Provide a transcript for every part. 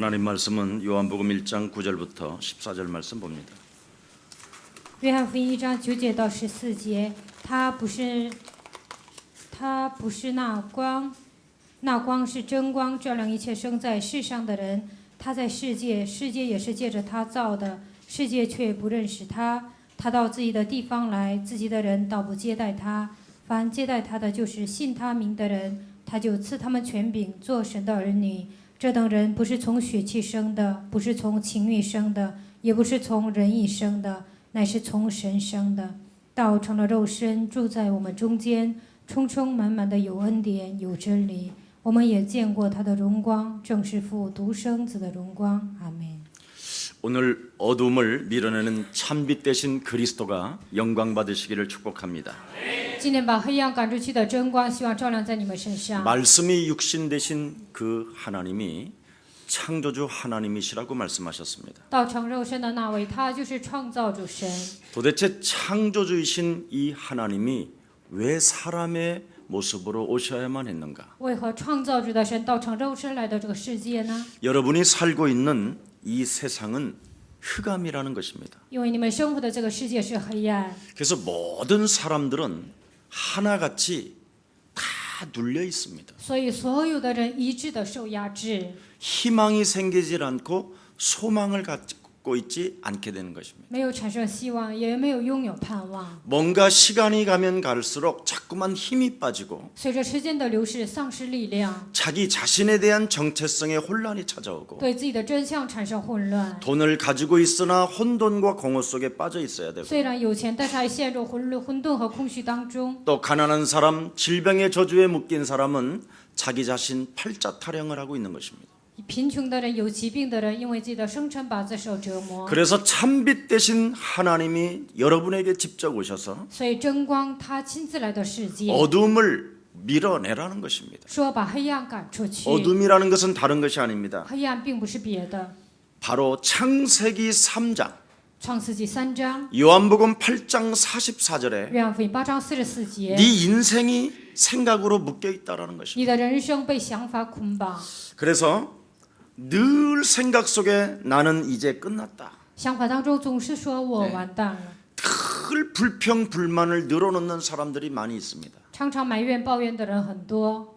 하나님 말씀은 요한복음 1장 9절부터 14절 말씀 봅니다. 约翰福音1章9节到14节，他不是那光，那光是真光，照亮一切生在世上的人。他在世界，世界也是借着他造的，世界却不认识他。他到自己的地方来，自己的人倒不接待他。凡接待他的，就是信他名的人，他就赐他们权柄，做神的儿女。这等人不是从血气生的，不是从情欲生的，也不是从人意生的，乃是从神生的。道成了肉身，住在我们中间，充充满满的有恩典，有真理。我们也见过他的荣光，正是父独生子的荣光。阿门。 오늘 어둠을 밀어내는 참빛 대신 그리스도가 영광 받으시기를 축복합니다. 今天把黑暗赶出去的真光，希望照亮在你们身上。 말씀이 육신 되신 그 하나님이 창조주 하나님이시라고 말씀하셨습니다. 道成肉身的那位，他就是创造主神。 도대체 창조주이신 이 하나님이 왜 사람의 모습으로 오셔야만 했는가? 为何创造主的神道成肉身来到这个世界呢？ 여러분이 살고 있는 이 세상은 흑암이라는 것입니다. 因为你们生活的这个世界是黑暗， 그래서 모든 사람들은 하나같이 다 눌려 있습니다. 所以所有的人一致的受压制， 희망이 생기질 않고 소망을 갖고 있지 않게 되는 것입니다. 没有产生希望，也没有拥有盼望。 뭔가 시간이 가면 갈수록 자꾸만 힘이 빠지고 随着时间的流逝，丧失力量， 자기 자신에 대한 정체성에 혼란이 찾아오고 对自己的真相产生混乱。 돈을 가지고 있으나 혼돈과 공허 속에 빠져 있어야 되고 虽然有钱，但是还陷入混沌和空虚当中。 또 가난한 사람, 질병의 저주에 묶인 사람은 자기 자신 팔자 타령을 하고 있는 것입니다. 贫穷的人、有疾病的人，因为自己的生辰八字受折磨。 그래서 참빛 대신 하나님이 여러분에게 직접 오셔서 所以真光他亲自来到世界， 어둠을 밀어내라는 것입니다. 说把黑暗赶出去。 어둠이라는 것은 다른 것이 아닙니다. 黑暗并不是别的。 바로 창세기 3장 创世纪3章， 요한복음 8장 44절에 约翰福音8章44节， 네 인생이 생각으로 묶여 있다라는 것입니다. 你的人生被想法捆绑， 그래서 늘 생각 속에 나는 이제 끝났다. 想法当中总是说我完蛋了， 늘 불평 불만을 늘어놓는 사람들이 많이 있습니다. 常常埋怨抱怨的人很多。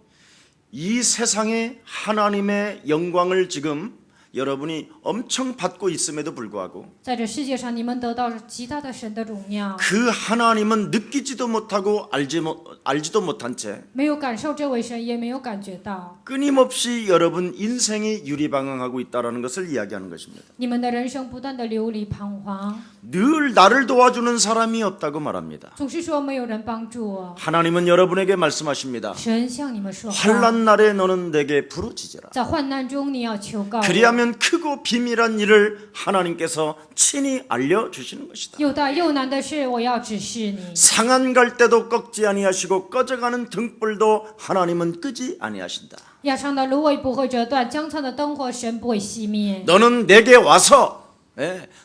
이 세상에 하나님의 영광을 지금 여러분이 엄청 받고 있음에도 불구하고 在这世界上，你们得到极大的神的荣耀， 그 하나님은 느끼지도 못하고 알지도 못한 채 没有感受这位神，也没有感觉到。 끊임없이 여러분 인생이 유리방황하고 있다는 것을 이야기하는 것입니다. 你们的人生不断的流离彷徨， 늘 나를 도와주는 사람이 없다고 말합니다. 总是说没有人帮助我。 하나님은 여러분에게 말씀하십니다. 神向你们说话， 환난 날에 너는 내게 부르짖으라. 在患难中你要求告我， 그리하면 크고 비밀한 일을 하나님께서 친히 알려주시는 것이다. 又大又难的事，我要指示你。 상한 갈 때도 꺾지 아니하시고 꺼져가는 등불도 하나님은 끄지 아니하신다. 压伤的芦苇不会折断，将残的灯火神不会熄灭。 너는 내게 와서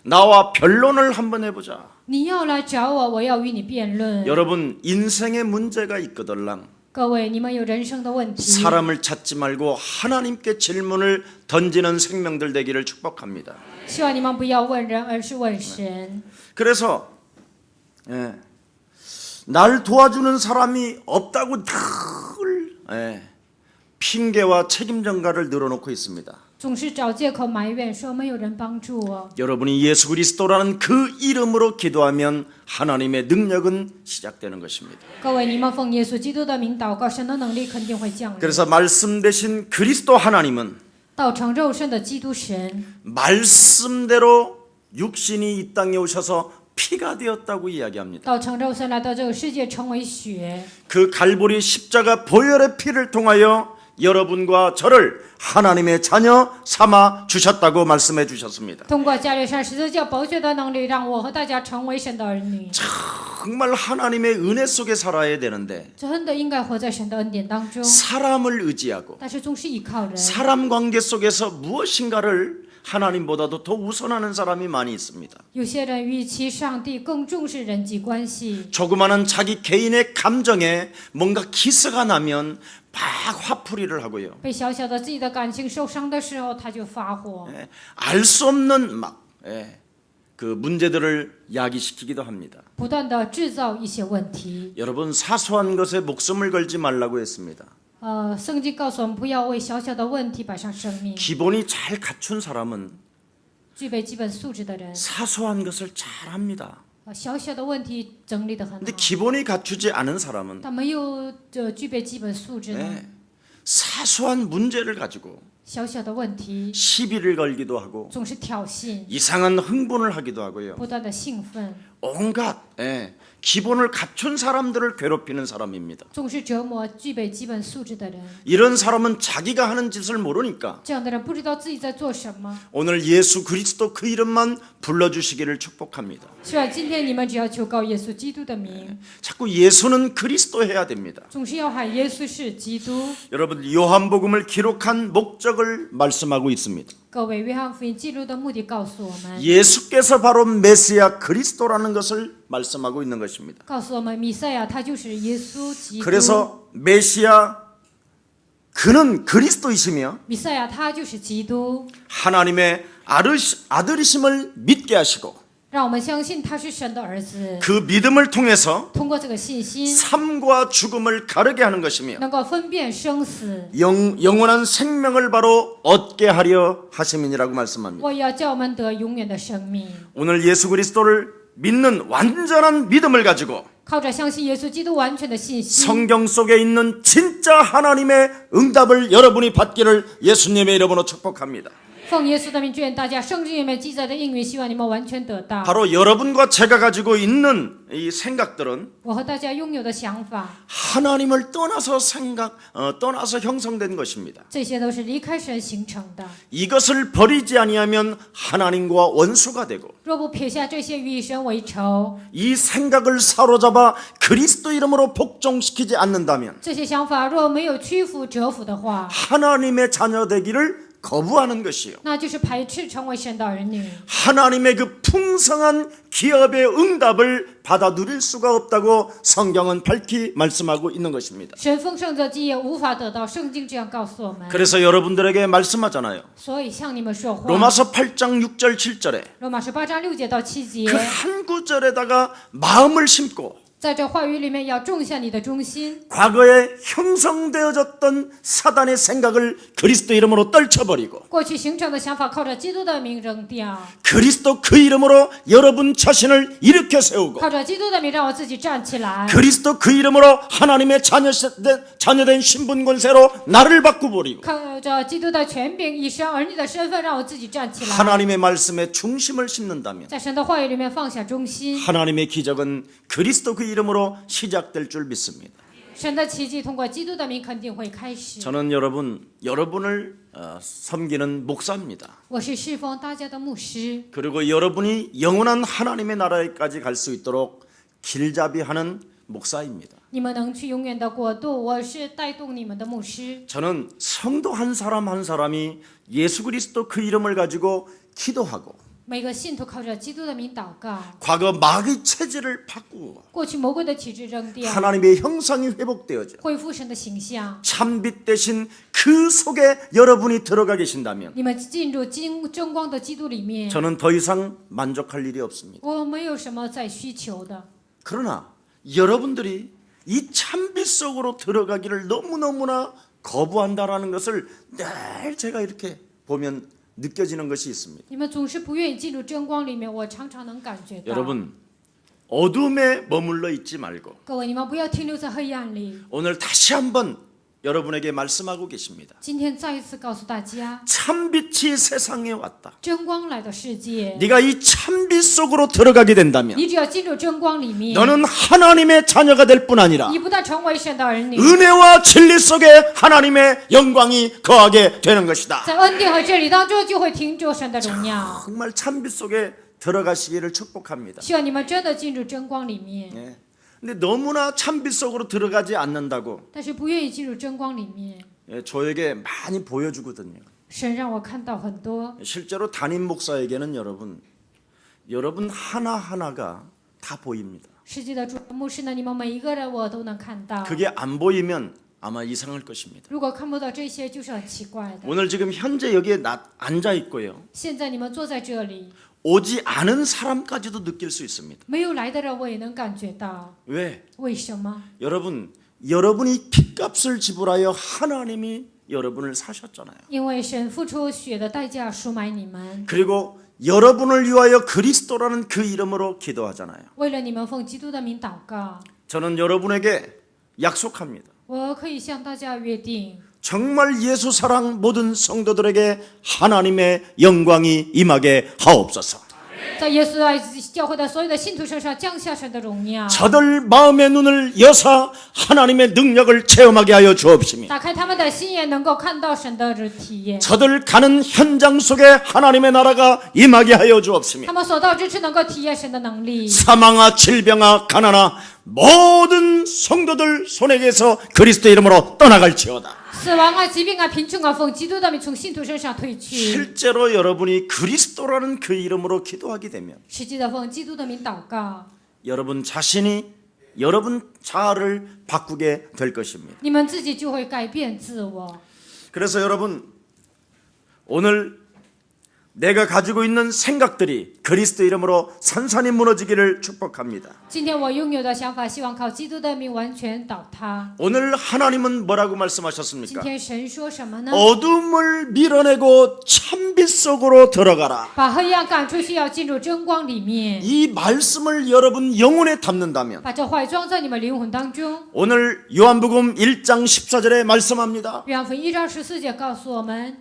나와 변론을 한번 해보자. 你要来找我，我要与你辩论。 여러분 인생에 문제가 있거들랑 各位，你们有人生的问题， 사람을 찾지 말고 하나님께 질문을 던지는 생명들 되기를 축복합니다. 希望你们不要问人，而是问神。 그래서 날 도와주는 사람이 없다고 늘 핑계와 책임 전가를 늘어놓고 있습니다. 总是找借口埋怨，说没有人帮助我。 여러분이 예수 그리스도라는 그 이름으로 기도하면 하나님의 능력은 시작되는 것입니다. 各位，你们奉耶稣基督的名祷告，神的能力肯定会降临。 그래서 말씀 대신 그리스도 하나님은 道成肉身的基督神， 말씀대로 육신이 이 땅에 오셔서 피가 되었다고 이야기합니다. 道成肉身来到这个世界，成为血。 그 갈보리 십자가 보혈의 피를 통하여 여러분과 저를 하나님의 자녀 삼아 주셨다고 말씀해 주셨습니다. 通过加略山十字架宝血的能力，让我和大家成为神的儿女。 정말 하나님의 은혜 속에 살아야 되는데 真的应该活在神的恩典当中， 사람을 의지하고 但是总是依靠人。 사람 관계 속에서 무엇인가를 하나님보다도 더 우선하는 사람이 많이 있습니다. 有些人与其上帝更重视人际关系， 조그마한 자기 개인의 감정에 뭔가 기스가 나면 막 화풀이를 하고요. 被小小的自己的感情受伤的时候，他就发火， 알 수 없는 막 그 문제들을 야기시키기도 합니다. 不断的制造一些问题。 여러분 사소한 것에 목숨을 걸지 말라고 했습니다. 圣经告诉我们不要为小小的问题摆上生命。 기본이 잘 갖춘 사람은 具备基本素质的人， 사소한 것을 잘 합니다. 小小的问题整理得很 근데 好。 기본이 갖추지 않은 사람은 他没有具备基本素质呢， 사소한 문제를 가지고 小小的问题 시비를 걸기도 하고 总是挑衅， 이상한 흥분을 하기도 하고요. 不断的兴奋， 온갖 기본을 갖춘 사람들을 괴롭히는 사람입니다. 总是折磨具备基本素质的人。 이런 사람은 자기가 하는 짓을 모르니까 这样的人不知道自己在做什么。 오늘 예수 그리스도 그 이름만 불러주시기를 축복합니다. 是啊，今天你们只要求告耶稣基督的名， 자꾸 예수는 그리스도 해야 됩니다. 总是要喊耶稣是基督。 여러분 요한복음을 기록한 목적을 말씀하고 있습니다. 各位，约翰福音记录的目的告诉我们， 예수께서 바로 메시아 그리스도라는 것을 말씀하고 있는 것입니다. 告诉我们弥赛亚他就是耶稣基督。 그래서 메시아 그는 그리스도이시며 弥赛亚他就是基督， 하나님의 아들이심을 믿게 하시고 让我们相信他是神的儿子。 그 믿음을 통해서 通过这个信心， 삶과 죽음을 가르게 하는 것이며 能够分辨生死。 영원한 생명을 바로 얻게 하려 하심이니라고 말씀합니다. 我也要叫我们得永远的生命。 오늘 예수 그리스도를 믿는 완전한 믿음을 가지고 靠着相信耶稣基督完全的信心， 성경 속에 있는 진짜 하나님의 응답을 여러분이 받기를 예수님의 이름으로 축복합니다. 奉耶稣的名，愿大家圣经里面记载的应允，希望你们完全得到。 바로 여러분과 제가 가지고 있는 이 생각들은 我和大家拥有的想法， 하나님을 떠나서 형성된 것입니다. 这些都是离开神形成的。 이것을 버리지 아니하면 하나님과 원수가 되고 若不撇下这些与神为仇， 이 생각을 사로잡아 그리스도 이름으로 복종시키지 않는다면 这些想法若没有屈服折服的话， 하나님의 자녀 되기를 거부하는 것이요. 那就是排斥成为神的儿女。 하나님의 그 풍성한 기업의 응답을 받아 누릴 수가 없다고 성경은 밝히 말씀하고 있는 것입니다. 神丰盛的基业无法得到，圣经这样告诉我们。 그래서 여러분들에게 말씀하잖아요. 所以向你们说话。 로마서 8장 6절 7절에 罗马书8章6节到7节， 그 한 구절에다가 마음을 심고 在这话语里面要种下你的忠心， 과거에 형성되어졌던 사단의 생각을 그리스도 이름으로 떨쳐버리고 过去形成的想法靠着基督的名扔掉， 그리스도 그 이름으로 여러분 자신을 일으켜 세우고 靠着基督的名让我自己站起来， 그리스도 그 이름으로 하나님의 자녀된 신분 권세로 나를 바꾸버리고 靠着基督的权柄，以神儿女的身份让我自己站起来， 하나님의 말씀에 중심을 심는다면 在神的话语里面放下忠心， 하나님의 기적은 그리스도 그 이름으로 시작될 줄 믿습니다. 神的奇迹通过基督的名肯定会开始。 저는 여러분을 섬기는 목사입니다. 我是侍奉大家的牧师， 그리고 여러분이 영원한 하나님의 나라에까지 갈 수 있도록 길잡이하는 목사입니다. 你们能去永远的国度，我是带动你们的牧师。 저는 성도 한 사람 한 사람이 예수 그리스도 그 이름을 가지고 기도하고 每个信徒靠着基督的名祷告， 과거 마귀 체질을 바꾸고 过去魔鬼的体质扔掉， 하나님의 형상이 회복되어져 恢复神的形象。 참빛 대신 그 속에 여러분이 들어가 계신다면 你们进入争光的基督里面， 저는 더 이상 만족할 일이 없습니다. 我没有什么再需求的。 그러나 여러분들이 이 참빛 속으로 들어가기를 너무너무나 거부한다라는 것을 늘 제가 이렇게 보면 느껴지는 것이 있습니다. 你们总是不愿意进入真光里面，我常常能感觉到。 여러분 어둠에 머물러 있지 말고 各位，你们不要停留在黑暗里。 오늘 다시 한번 여러분에게 말씀하고 계십니다. 今天再一次告诉大家， 참빛이 세상에 왔다. 真光来到世界， 네가 이 참빛 속으로 들어가게 된다면 你只要进入真光里面， 너는 하나님의 자녀가 될 뿐 아니라 你不但成为神的儿女， 은혜와 진리 속에 하나님의 영광이 거하게 되는 것이다. 在恩典和真理当中就会停住神的荣耀。 정말 참빛 속에 들어가시기를 축복합니다. 希望你们真的进入真光里面， 예. 근데 너무나 참빛 속으로 들어가지 않는다고 但是不愿意进入真光里面， 예, 저에게 많이 보여주거든요. 神让我看到很多。 실제로 담임 목사에게는 여러분 하나하나가 다 보입니다. 世界的主牧师呢，你们每一个人我都能看到。 그게 안 보이면 아마 이상할 것입니다. 如果看不到这些，就是很奇怪的。 오늘 지금 현재 여기에 앉아 있고요. 现在你们坐在这里， 오지 않은 사람까지도 느낄 수 있습니다. 没有来的人我也能感觉到。 왜? 为什么？ 여러분이 핏값을 지불하여 하나님이 여러분을 사셨잖아요. 因为神付出血的代价赎买你们， 그리고 여러분을 위하여 그리스도라는 그 이름으로 기도하잖아요. 为了你们奉基督的名祷告。 저는 여러분에게 약속합니다. 我可以向大家约定， 정말 예수 사랑 모든 성도들에게 하나님의 영광이 임하게 하옵소서. 在耶稣爱教会的所有的信徒身上降下神的荣耀， 저들 마음의 눈을 여사 하나님의 능력을 체험하게 하여 주옵시며 打开他们的心眼，能够看到神的体验。 저들 가는 현장 속에 하나님의 나라가 임하게 하여 주옵시며 他们所到之处能够体验神的能力。 사망아 질병아 가난아 모든 성도들 손에게서 그리스도 이름으로 떠나갈지어다. 死亡啊、疾病啊、贫穷啊，奉基督的名从信徒身上退去。 실제로 여러분이 그리스도라는 그 이름으로 기도하게 되면 实际的奉基督的名祷告， 여러분 자신이 여러분 자아를 바꾸게 될 것입니다. 你们自己就会改变自我。 그래서 여러분 오늘 내가 가지고 있는 생각들이 그리스도 이름으로 산산이 무너지기를 축복합니다. 今天我拥有的想法，希望靠基督的名完全倒塌。 오늘 하나님은 뭐라고 今 말씀하셨습니까? 天神说什么呢？ 어둠을 밀어내고 찬빛 속으로 들어가라. 把黑暗赶出去，要进入真光里面。 이 말씀을 여러분 영혼에 담는다면 把这话装在你们灵魂当中。 오늘 요한복음 1장 14절에 말씀합니다. 约翰福音1章14节告诉我们，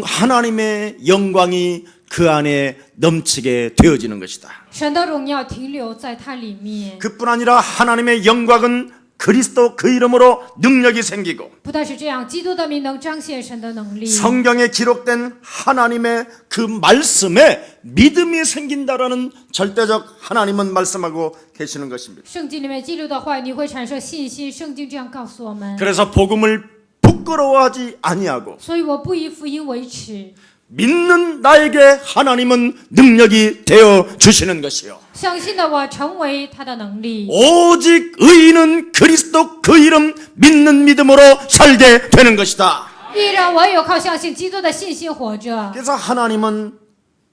하나님의 영광이 그 안에 넘치게 되어지는 것이다. 神的荣耀停留在它里面。 그뿐 아니라 하나님의 영광은 그리스도 그 이름으로 능력이 생기고 不但是这样，基督的名能彰显神的能力。 성경에 기록된 하나님의 그 말씀에 믿음이 생긴다라는 절대적 하나님은 말씀하고 계시는 것입니다. 圣经里面记录的话，你会产生信心。圣经这样告诉我们， 그래서 복음을 부끄러워하지 아니하고 所以我不以福音为耻。 믿는 나에게 하나님은 능력이 되어 주시는 것이요. 相信的我成为他的能力。 오직 의인은 그리스도 그 이름 믿는 믿음으로 살게 되는 것이다. 依然唯有靠相信基督的信心活着。 그래서 하나님은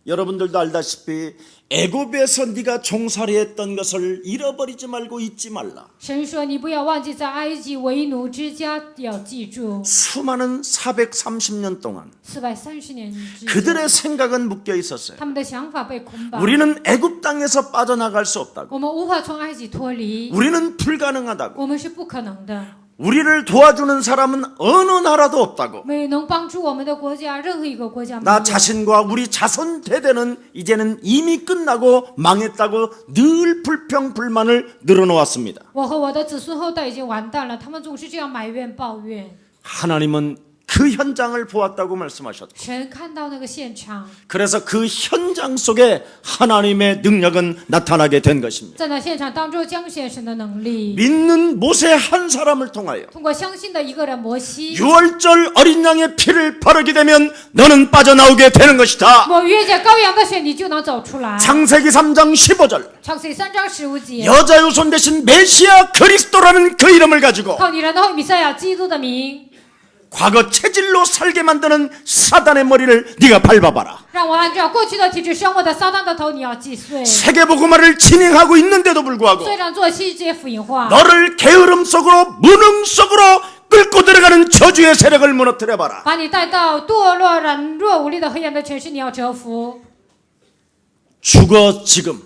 여러분들도 알다시피 애굽에서 네가 종살이 했던 것을 잃어버리지 말고 잊지 말라. 神说：“你不要忘记在埃及为奴之家，要记住 수많은 430년 동안 430年之久， 그들의 생각은 묶여 있었어요. 他们的想法被捆绑。 우리는 애굽 땅에서 빠져나갈 수 없다고. 我们无法从埃及脱离， 우리는 불가능하다고. 我们是不可能的。 우리를 도와주는 사람은 어느 나라도 없다고. 没有能帮助我们的国家，任何一个国家没 나 有。 자신과 우리 자손 대대는 이제는 이미 끝나고 망했다고 늘 불평불만을 늘어놓았습니다. 我和我的子孙后代已经完蛋了，他们总是这样埋怨抱怨。 하나님은 그 현장을 보았다고 말씀하셨고 神看到那个现场， 그래서 그 현장 속에 하나님의 능력은 나타나게 된 것입니다. 在那现场当中彰显神的能力。 믿는 모세 한 사람을 통하여 通过相信的一个人摩西， 유월절 어린 양의 피를 바르게 되면 너는 빠져나오게 되는 것이다. 我越界羔羊的血，你就能走出来。 창세기 3장 15절 创世3章15节， 여자 후손 대신 메시아 그리스도라는 그 이름을 가지고 靠女人的后弥赛亚基督的名， 과거 체질로 살게 만드는 사단의 머리를 네가 밟아봐라. 让我按照过去的体制生活的撒旦的头，你要击碎。 세계복음화를 진행하고 있는데도 불구하고 虽然做世界福音化， 너를 게으름 속으로 무능 속으로 끌고 들어가는 저주의 세력을 무너뜨려봐라. 把你带到堕落、软弱无力的黑暗的城市，你要折服。 죽어 지금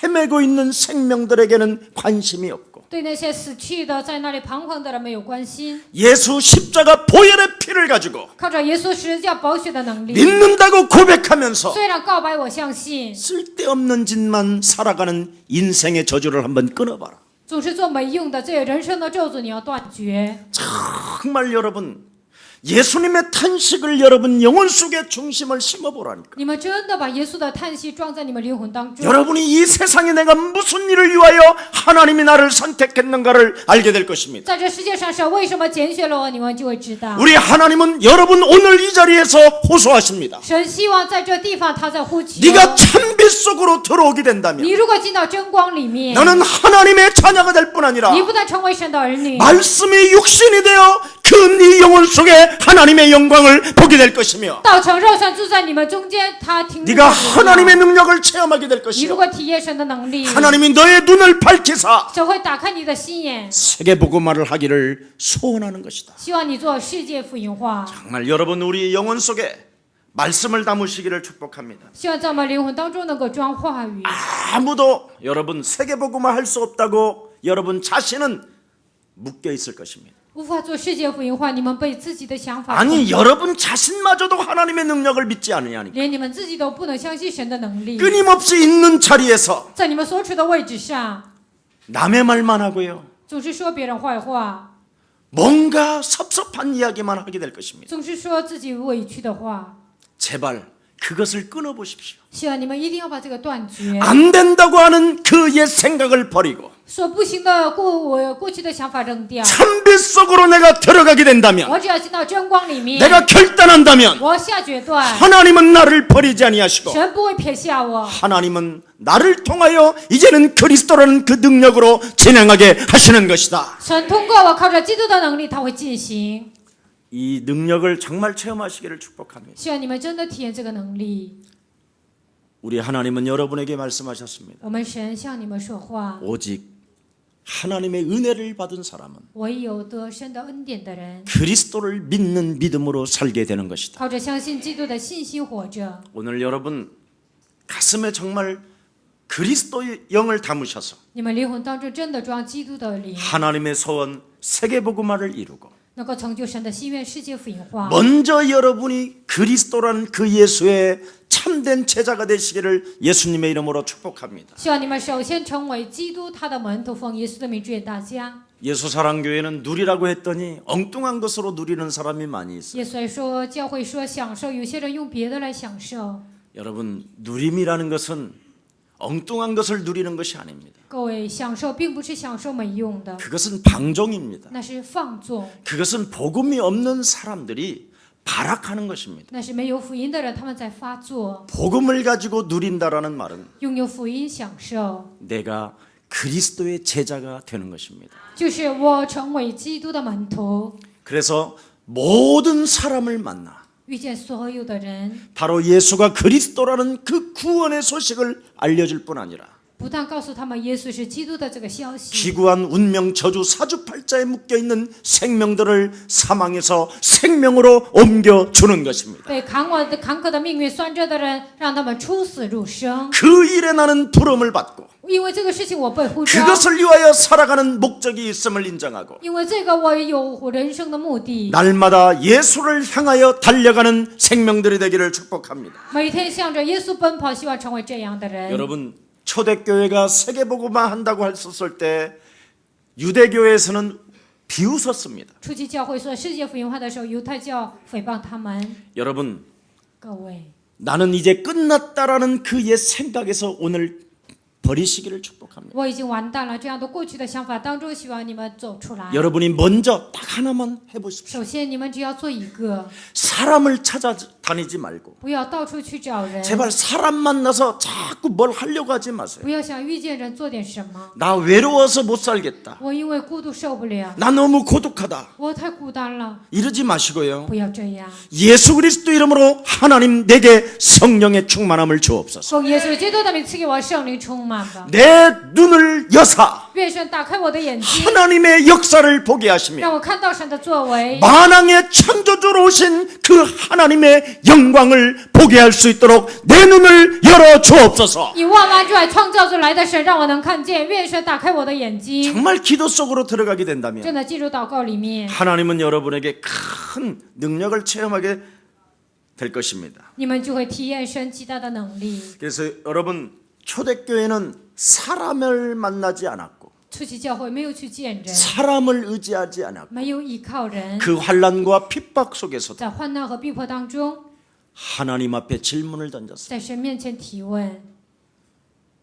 헤매고 있는 생명들에게는 관심이 없고 对那些死去的在那里彷徨的人没有关心， 예수 십자가 보혈의 피를 가지고 靠着耶稣十字架宝血的能力， 믿는다고 고백하면서 虽然告白我相信， 쓸데없는 짓만 살아가는 인생의 저주를 한번 끊어봐라. 总是做没用的这人生的咒诅，你要断绝。 정말 여러분 예수님의 탄식을 여러분 영혼 속에 중심을 심어보라니까. 你们真的把耶稣的叹息装在你们灵魂当中。 여러분이 이 세상에 내가 무슨 일을 위하여 하나님이 나를 선택했는가를 알게 될 것입니다. 在这世界上神为什么拣选了我，你们就会知道。 우리 하나님은 여러분 오늘 이 자리에서 호소하십니다. 神希望在这地方他在呼求。 네가 찬빛 속으로 들어오게 된다면 你如果进到真光里面， 너는 하나님의 자녀가 될 뿐 아니라 你不但成为神的儿女， 말씀이 육신이 되어 그 네 영혼 속에 하나님의 영광을 보게 될 것이며 道成肉身住在你们中间，他听。 네가 하나님의 능력을 체험하게 될 你如 것이요 果体验神的能力， 하나님이 너의 눈을 밝히사 神会打开你的心眼， 세계복음화를 하기를 소원하는 것이다. 希望你做世界福音化。 정말 여러분 우리 영혼 속에 말씀을 담으시기를 축복합니다. 希望在我们灵魂当中能够装话语。 아무도 여러분 세계복음화 할 수 없다고 여러분 자신은 묶여 있을 것입니다. 无法做世界福音化，你们被自己的想法 아니 여러분 자신마저도 하나님의 능력을 믿지 않으냐니까. 连你们自己都不能相信神的能力。 끊임없이 있는 자리에서 在你们所处的位置上， 남의 말만 하고요. 总是说别人坏话， 뭔가 섭섭한 이야기만 하게 될 것입니다. 总是说自己委屈的话。 제발 그것을 끊어보십시오. 希望你们一定要把这个断绝， 안 된다고 하는 그 옛 생각을 버리고 说不行的过去的想法扔掉。 찬빛 속으로 내가 들어가게 된다면 我只要进到真光里面， 내가 결단한다면 我下决断， 하나님은 나를 버리지 아니하시고 神不会撇下我。 하나님은 나를 통하여 이제는 그리스도라는 그 능력으로 진행하게 하시는 것이다. 神通过我，靠着基督的能力，他会进行。 이 능력을 정말 체험하시기를 축복합니다. 希望你们真的体验这个能力。 우리 하나님은 여러분에게 말씀하셨습니다. 我们神向你们说话， 오직 하나님의 은혜를 받은 사람은 唯有得神的恩典的人， 그리스도를 믿는 믿음으로 살게 되는 것이다. 靠着相信基督的信心活着。 오늘 여러분 가슴에 정말 그리스도의 영을 담으셔서 你们灵魂当中真的装基督的灵， 하나님의 소원 세계복음화를 이루고 能够成就神的心愿，世界福音化。 먼저 여러분이 그리스도라는 그 예수의 참된 제자가 되시기를 예수님의 이름으로 축복합니다. 希望你们首先成为基督他的门徒，奉耶稣的名祝愿大家。 예수사랑교회는 누리라고 했더니 엉뚱한 것으로 누리는 사람이 많이 있어요. 耶稣还说，教会说享受，有些人用别的来享受。 여러분 누림이라는 것은 엉뚱한 것을 누리는 것이 아닙니다. 各位，享受并不是享受没用的， 그것은 방종입니다. 那是放纵， 그것은 복음이 없는 사람들이 발악하는 것입니다. 那是没有福音的人他们在发作。 복음을 가지고 누린다라는 말은 拥有福音享受， 내가 그리스도의 제자가 되는 것입니다. 就是我成为基督的门徒， 그래서 모든 사람을 만나 遇见所有的人， 바로 예수가 그리스도라는 그 구원의 소식을 알려줄 뿐 아니라 不但告诉他们耶稣是基督的这个消息， 기구한 운명 저주 사주팔자에 묶여있는 생명들을 사망에서 생명으로 옮겨주는 것입니다. 被坎坷的命运拴着的人，让他们出死入生。 그 일에 나는 부름을 받고 因为这个事情我被呼召， 그것을 위하여 살아가는 목적이 있음을 인정하고 因为这个我有人生的目的， 날마다 예수를 향하여 달려가는 생명들이 되기를 축복합니다. 每天向着耶稣奔跑，希望成为这样的人。 여러분 초대교회가 세계복음화 한다고 했었을 때 유대교회에서는 비웃었습니다. 初期教会说世界福音化的时候，犹太教诽谤他们。 여러분 各位， 나는 이제 끝났다라는 그 옛 생각에서 오늘 버리시기를 축복합니다. 我已经完蛋了，这样的过去的想法当中，希望你们走出来。 여러분이 먼저 딱 하나만 해보십시오. 首先，你们只要做一个， 사람을 찾아다니지 말고 不要到处去找人， 제발 사람 만나서 자꾸 뭘 하려고 하지 마세요. 不要想遇见人做点什么。 나 외로워서 못 살겠다. 我因为孤独受不了， 나 너무 고독하다. 我太孤单了， 이러지 마시고요. 不要这样。 예수 그리스도 이름으로 하나님 내게 성령의 충만함을 주옵소서. 奉耶稣基督的名赐给我圣灵充满吧。 내 눈을 여사 愿神打开我的眼睛， 하나님의 역사를 보게 하시며 让我看到神的作为， 만왕의 창조주로 오신 그 하나님의 영광을 보게 할 수 있도록 내 눈을 열어 주옵소서. 以万万之外创造出来的神，让我能看见。愿神打开我的眼睛， 정말 기도 속으로 들어가게 된다면 真的进入祷告里面， 하나님은 여러분에게 큰 능력을 체험하게 될 것입니다. 你们就会体验神极大的能力。 그래서 여러분 초대교회는 사람을 만나지 않았고 出席教会没有去见人， 사람을 의지하지 않았고 没有依靠人， 그 환난과 핍박 속에서도 在患难和逼迫当中， 하나님 앞에 질문을 던졌어요. 在神面前提问。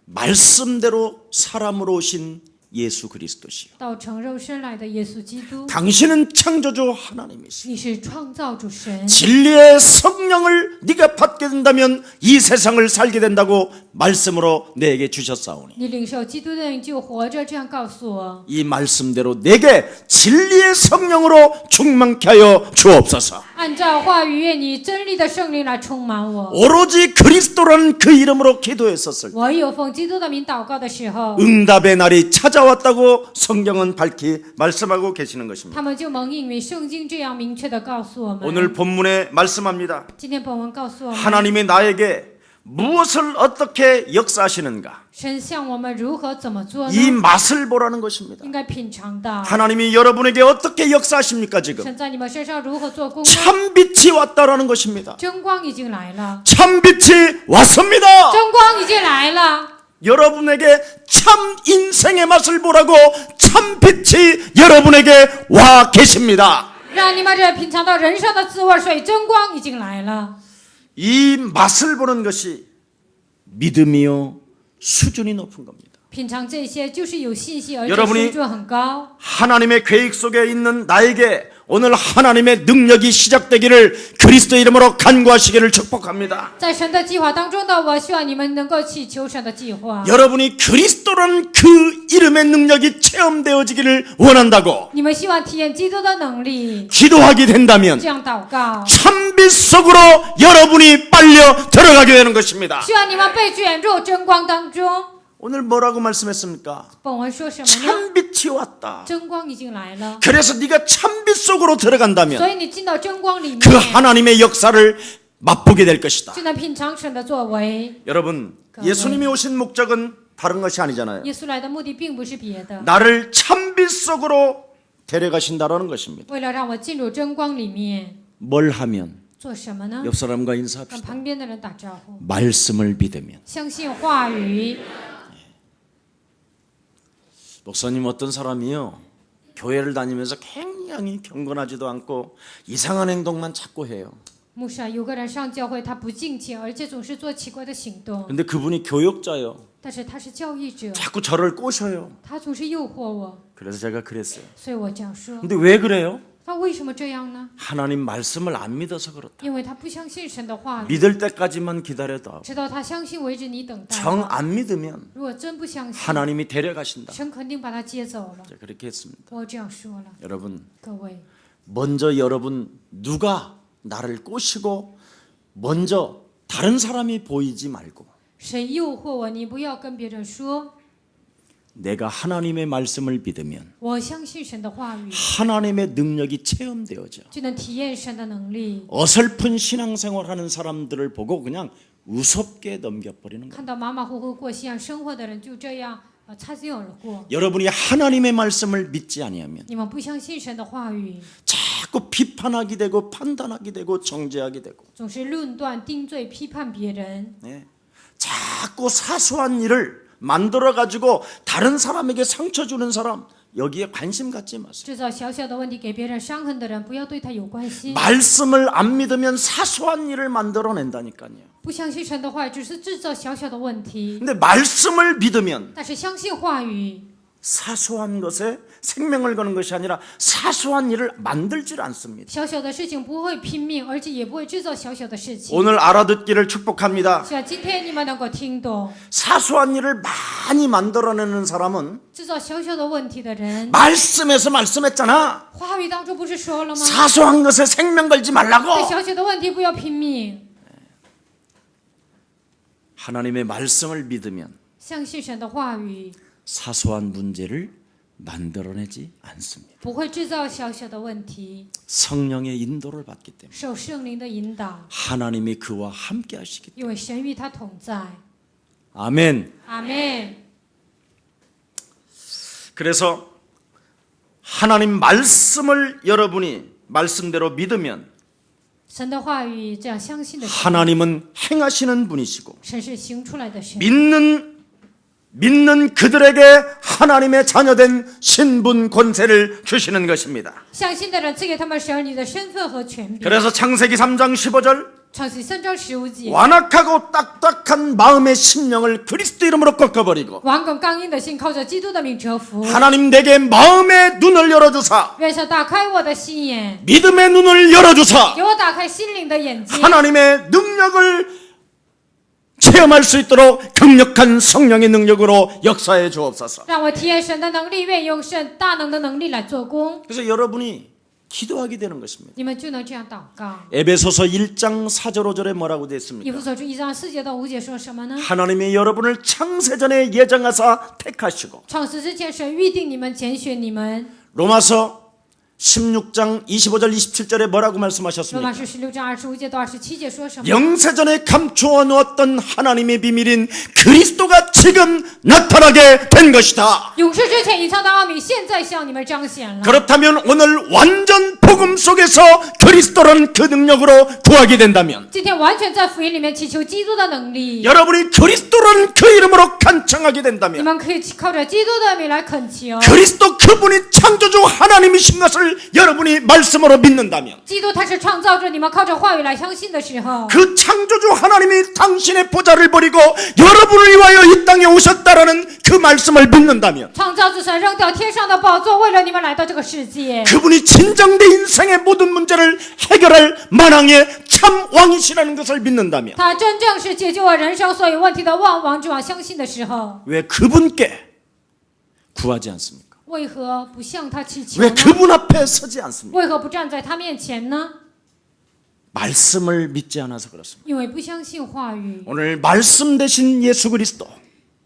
말씀대로 사람으로 오신 예수 그리스도시요. 道成肉身来的耶稣基督， 당신은 창조주 하나님이시요. 你是创造主神， 진리의 성령을 네가 받게 된다면 이 세상을 살게 된다고 말씀으로 내게 주셨사오니 你领受基督的你就活着，这样告诉我。 이 말씀대로 내게 진리의 성령으로 충만케 하여 주옵소서. 按照话语，愿你真理的圣灵来充满我。 오로지 그리스도라는 그 이름으로 기도했었을 때 我有奉基督的名祷告的时候， 응답의 날이 찾아왔다고 성경은 밝히 말씀하고 계시는 것입니다. 他们就蒙应允。圣经这样明确的告诉我们。 오늘 본문에 말씀합니다. 今天本文告诉我们， 하나님이 나에게 무엇을 어떻게 역사하시는가? 神向我们如何怎么做呢？ 이 맛을 보라는 것입니다. 应该品尝到。 하나님이 여러분에게 어떻게 역사하십니까 지금? 神在你们身上如何做工呢？ 참빛이 왔다라는 것입니다. 真光已经来了， 참빛이 왔습니다. 真光已经来了。 여러분에게 참 인생의 맛을 보라고 참빛이 여러분에게 와 계십니다. 让你们这品尝到人生的滋味，水真光已经来了。 이 맛을 보는 것이 믿음이요 수준이 높은 겁니다. 品尝这些就是有信心，而且 여러분이 水准很高。 하나님의 계획 속에 있는 나에게 오늘 하나님의 능력이 시작되기를 그리스도 이름으로 간구하시기를 축복합니다. 在神的计划当中的我，希望你们能够祈求神的计划。 여러분이 그리스도라는 그 이름의 능력이 체험되어지기를 원한다고 你们希望体验基督的能力， 기도하게 된다면 这样祷告， 참빛 속으로 여러분이 빨려 들어가게 되는 것입니다. 希望你们被卷入真光当中。 오늘 뭐라고 말씀했습니까? 本文说什么呢？ 참빛이 왔다. 真光已经来了， 그래서 네가 참빛 속으로 所 들어간다면 以你进到真光里面， 그 하나님의 역사를 맛보게 될 것이다. 就能品尝神的作为。 여러분, 예수님이 오신 목적은 다른 것이 아니잖아요. 耶稣来的目的并不是别的， 나를 참빛 속으로 데려가신다라는 것입니다. 为了让我进入真光里面， 뭘 하면 做什么呢？ 옆 사람과 跟 인사합시다. 旁边的人打招呼， 말씀을 믿으면 相信话语。 목사님 어떤 사람이요 교회를 다니면서 굉장히 경건하지도 않고 이상한 행동만 자꾸 해요. 牧师啊，有个人上教会，他不敬虔，而且总是做奇怪的行动。 근데 그분이 교역자요. 但是他是教义者， 자꾸 저를 꼬셔요. 他总是诱惑我， 그래서 제가 그랬어요. 所以我这样说。 근데 왜 그래요? 他为什么这样呢？ 하나님 말씀을 안 믿어서 그렇다. 因为他不相信神的话语， 믿을 때까지만 기다려도 直到他相信为止，你等待。 정 안 믿으면 如果真不相信， 하나님이 데려가신다. 神肯定把他接走了。 제가 그렇게 했습니다. 我这样说了， 여러분 各位， 먼저 여러분 누가 나를 꼬시고 먼저 다른 사람이 보이지 말고 谁诱惑我，你不要跟别人说。 내가 하나님의 말씀을 믿으면 我相信神的话语， 하나님의 능력이 체험되어져 就能体验神的能力。 어설픈 신앙생활하는 사람들을 보고 그냥 우습게 넘겨버리는 거예요. 看到马马虎虎过信仰生活的人，就这样擦肩而过。 여러분이 하나님의 말씀을 믿지 아니하면 你们不相信神的话语， 자꾸 비판하게 되고 판단하게 되고 정죄하게 되고 总是论断、定罪、批判别人， 네. 자꾸 사소한 일을 만들어 가지고 다른 사람에게 상처 주는 사람 여기에 관심 갖지 마세요. 制造小小的问题给别人伤痕的人，不要对他有关系。 말씀을 안 믿으면 사소한 일을 만들어 낸다니까요. 不相信神的话语，只是制造小小的问题。 근데 말씀을 믿으면 但是相信话语， 사소한 것에 생명을 거는 것이 아니라 사소한 일을 만들질 않습니다. 小小的事情不会拼命，而且也不会制造小小的事情。 오늘 알아듣기를 축복합니다. 希望今天你们能够听懂， 사소한 일을 많이 만들어내는 사람은 制造小小的问题的人， 말씀에서 말씀했잖아. 话语当中不是说了吗？ 사소한 것에 생명 걸지 对 말라고. 小小的问题不要拼命， 하나님의 말씀을 믿으면 相信神的话语， 사소한 문제를 만들어내지 않습니다. 不会制造小小的问题。 성령의 인도를 받기 때문에 受圣灵的引导， 하나님이 그와 함께 하시기 因为神与他同在。 아멘. 阿门。 그래서 하나님 말씀을 여러분이 말씀대로 믿으면 神的话语这样相信的时候， 하나님은 행하시는 분이시고 神是行出来的神， 믿는 믿는 그들에게 하나님의 자녀된 신분 권세를 주시는 것입니다. 相信的人赐给他们神儿女的身份和权柄。 그래서 창세기 3장 15절 创世3章15节， 완악하고 딱딱한 마음의 심령을 그리스도 이름으로 꺾어버리고 顽梗刚硬的心靠着基督的名折服。 하나님 내게 마음의 눈을 열어주사 愿神打开我的心眼， 믿음의 눈을 열어주사 给我打开心灵的眼睛， 하나님의 능력을 체험할 수 있도록 강력한 성령의 능력으로 역사해 주옵소서. 让我体验神的能力，愿用神大能的能力来做工， 그래서 여러분이 기도하게 되는 것입니다. 你们就能这样祷告。 에베소서 1장 4절 5절에 뭐라고 以 됐습니까? 弗所书1章4节到5节说什么呢？ 하나님이 여러분을 창세전에 예정하사 택하시고 创世之前，神预定你们，拣选你们。 로마서 16장 25절 27절에 뭐라고 罗 말씀하셨습니까? 马书16章25节到27节说什么？ 영세전에 감추어 놓았던 하나님의 비밀인 그리스도가 지금 나타나게 된 것이다. 永世之前隐藏的奥秘，现在向你们彰显了。 그렇다면 오늘 완전 복음 속에서 그리스도라는 그 능력으로 구하게 된다면 今天完全在福音里面祈求基督的能力， 여러분이 그리스도라는 그 이름으로 간청하게 你 된다면 们可以靠着基督的名来恳求。 그리스도 그분이 창조주 하나님이신 것을 여러분이 말씀으로 믿는다면 基督他是创造者，你们靠着话语来相信的时候， 그 창조주 하나님이 당신의 보좌를 버리고 여러분을 위하여 이 땅에 오셨다라는 그 말씀을 믿는다면 创造之神扔掉天上的宝座，为了你们来到这个世界。 그분이 진정 내 인생의 모든 문제를 해결할 만왕의 참 왕이시라는 것을 믿는다면 他真正是解决我人生所有问题的万王之王，相信的时候， 왜 그분께 구하지 않습니까? 为何不向他祈求 왜 呢？ 그분 앞에 서지 않습니까? 为何不站在他面前呢？ 말씀을 믿지 않아서 그렇습니다. 因为不相信话语。 오늘 말씀 대신 예수 그리스도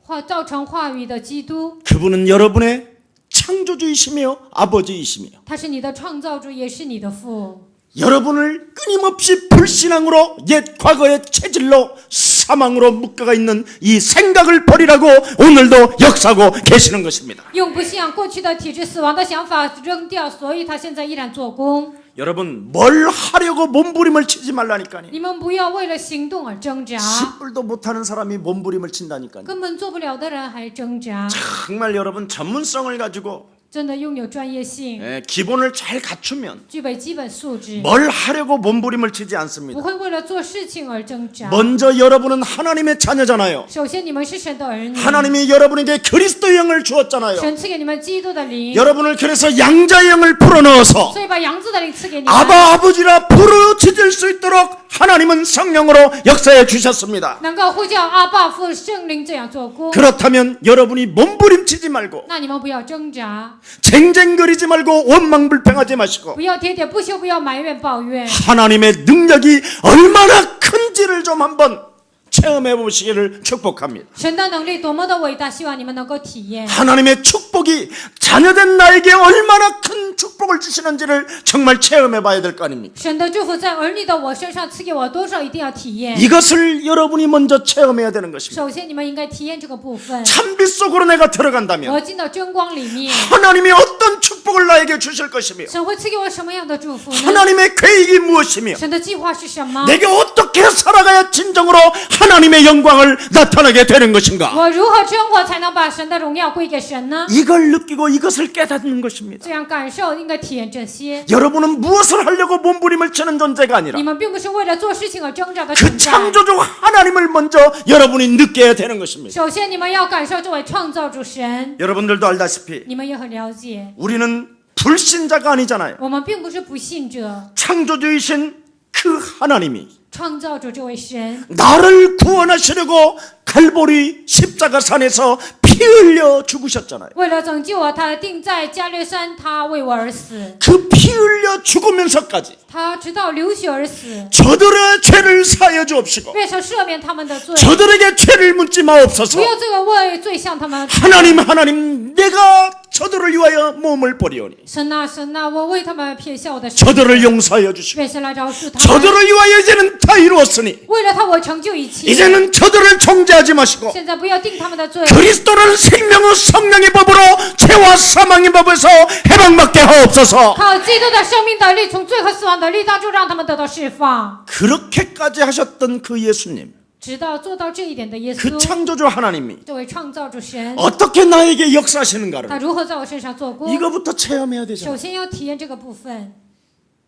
话造成话语的基督， 그분은 여러분의 창조주이시며 아버지이시며 他是你的创造主，也是你的父。 여러분을 끊임없이 불신앙으로 옛 과거의 체질로 사망으로 묶어가 있는 이 생각을 버리라고 오늘도 역사하고 계시는 것입니다. 用不信仰过去的体制、死亡的想法扔掉，所以他现在依然做工。 여러분 뭘 하려고 몸부림을 치지 말라니까요. 你们不要为了行动而挣扎， 10불도 못하는 사람이 몸부림을 친다니까요. 根本做不了的人还挣扎。 정말 여러분 전문성을 가지고 真的拥有专业性， 기본을 잘 갖추면 具备基本素质， 뭘 하려고 몸부림을 치지 않습니다. 不会为了做事情而挣扎。 먼저 여러분은 하나님의 자녀잖아요. 首先，你们是神的儿女， 하나님이 여러분에게 그리스도의 영을 주었잖아요. 神赐给你们基督的灵， 여러분을 그래서 양자의 영을 불어넣어서 所以把养子的灵赐给你们。 아바 아버지라 부르짖을 수 있도록 하나님은 성령으로 역사해 주셨습니다. 能够呼叫阿爸父圣灵这样做工， 그렇다면 여러분이 몸부림치지 말고 那你们不要挣扎， 쟁쟁거리지 말고 원망불평하지 마시고 不要喋喋不休，不要埋怨抱怨。 하나님의 능력이 얼마나 큰지를 좀 한번 체험해 보시기를 축복합니다. 神的能力多么的伟大，希望你们能够体验。 하나님의 축복이 자녀된 나에게 얼마나 큰 축복을 주시는지를 정말 체험해 봐야 될 거 아닙니까? 神的祝福在儿女的我身上赐给我多少，一定要体验。 이것을 여러분이 먼저 체험해야 되는 것입니다. 首先，你们应该体验这个部分。 찬빛 속으로 내가 들어간다면 我进到真光里面， 하나님이 어떤 축복을 나에게 주실 것이며 神会赐给我什么样的祝福呢？ 하나님의 계획이 무엇이며 神的计划是什么？ 내가 어떻게 살아가야 진정으로 하나님의 영광을 나타나게 되는 것인가? 我如何生活才能把神的荣耀归给神呢？ 이걸 느끼고 이것을 깨닫는 것입니다. 这样感受，应该体验这些。 여러분은 무엇을 하려고 몸부림을 치는 존재가 아니라 你们并不是为了做事情而挣扎的 그 存在。 창조주 하나님을 먼저 여러분이 느껴야 되는 것입니다. 首先，你们要感受这位创造主神。 여러분들도 알다시피 你们也很了解， 우리는 불신자가 아니잖아요. 我们并不是不信者， 창조주이신 그 하나님이 创造主这位神， 나를 구원하시려고 갈보리 십자가산에서 피 흘려 죽으셨잖아요. 为了拯救我，他定在加略山，他为我而死， 그 피 흘려 죽으면서까지 他直到流血而死。 저들의 죄를 사하여 주옵시고 愿神赦免他们的罪， 저들에게 죄를 묻지 不 마옵소서. 要这个为罪向他们。 하나님 내가 저들을 위하여 몸을 버리오니 神呐、神呐、我为他们撇下我的身， 저들을 용서하여 주시고 愿神来饶恕他们。 저들을 위하여 이제는 다 이루었으니 为了他，我成就一切。 이제는 저들을 정죄하지 마시고 现在不要定他们的罪， 그리스도라는 생명의 성령의 법으로 죄와 사망의 법에서 해방받게 하옵소서. 靠基督的生命的力，从罪和死亡的力当中让他们得到释放。 그렇게까지 하셨던 그 예수님, 直到做到这一点的耶 그 稣， 창조주 하나님이 这位创造主神， 어떻게 나에게 역사하시는가를 他如何在我身上做工？ 이거부터 체험해야 首 되잖아요. 先要体验这个部分，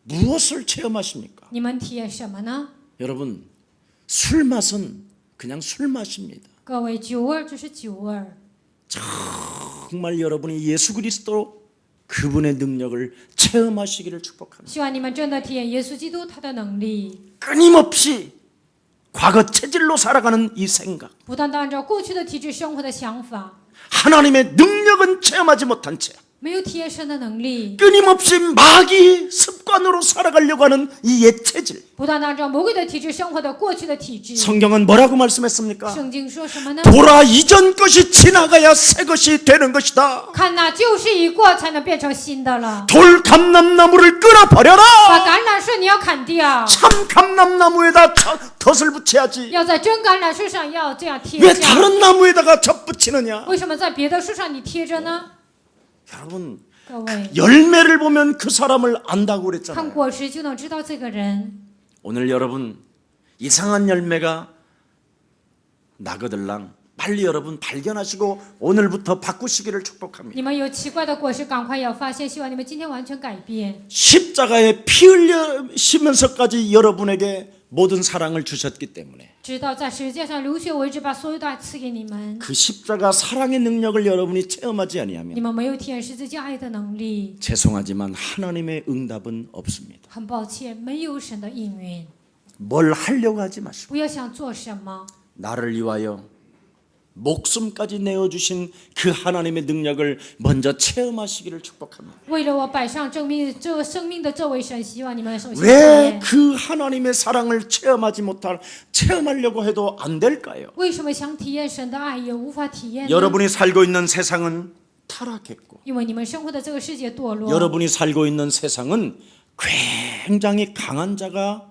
무엇을 체험하십니까? 你们体验什么呢？ 여러분, 술 맛은 그냥 술 맛입니다. 各位，酒味儿就是酒味儿。 정말 여러분이 예수 그리스도 그분의 능력을 체험하시기를 축복합니다. 希望你们真的体验耶稣基督他的能力， 끊임없이 과거 체질로 살아가는 이 생각, 不断的按照过去的体制生活的想法， 하나님의 능력은 체험하지 못한 채 没有体验神的能力， 끊임없이 마귀 습관으로 살아가려고 하는 이 옛 체질. 不断的按照魔鬼的体制生活的过去的体制。 성경은 뭐라고 말씀했습니까? 圣经说什么呢？ 돌아 이전 것이 지나가야 새 것이 되는 것이다. 看那旧事已过，才能变成新的了。 돌 감람나무를 끊어 把 버려라. 橄榄树你要砍掉， 참 감람나무에다 덫을 붙여야지. 要在真橄榄树上要这样贴 왜 上。 다른 나무에다가 접 붙이느냐? 为什么在别的树上你贴着呢？ 여러분, 各位， 열매를 보면 그 사람을 안다고 看 그랬잖아요. 果实就能知道这个人。 오늘 여러분 이상한 열매가 나거들랑 빨리 여러분 발견하시고 오늘부터 바꾸시기를 축복합니다. 你们有奇怪的果实，赶快要发现。希望你们今天完全改变。 십자가에 피 흘리시면서까지 여러분에게 모든 사랑을 주셨기 때문에 直到在十字架上流血为止，把所有的爱赐给你们。 그 십자가 사랑의 능력을 여러분이 체험하지 你 아니하면 们没有体验十字架爱的能力， 죄송하지만 하나님의 응답은 없습니다. 很抱歉，没有神的应允。 뭘 하려고 하지 마시고 不要想做什么， 나를 위하여 목숨까지 내어주신 그 하나님의 능력을 먼저 체험하시기를 축복합니다. 为了我摆上生命的这位神，希望你们首先体 왜 验。 그 하나님의 사랑을 체험하려고 해도 안 될까요? 为什么想体验神的爱也无法体验呢？ 여러분이 살고 있는 세상은 타락했고 因为你们生活的这个世界堕落， 여러분이 살고 있는 세상은 굉장히 강한 자가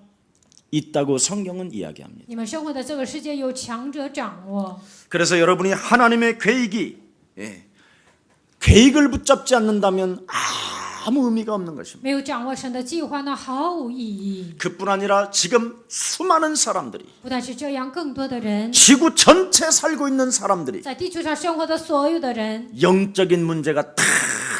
있다고 성경은 이야기합니다. 你们生活的这个世界有强者掌握。 그래서 여러분이 하나님의 계획을 붙잡지 않는다면 아무 의미가 없는 것입니다. 没有掌握神的计划，那毫无意义。 그뿐 아니라 지금 수많은 사람들이 不但是这样，更多的人， 지구 전체에 살고 있는 사람들이 在地球上生活的所有的人， 영적인 문제가 탁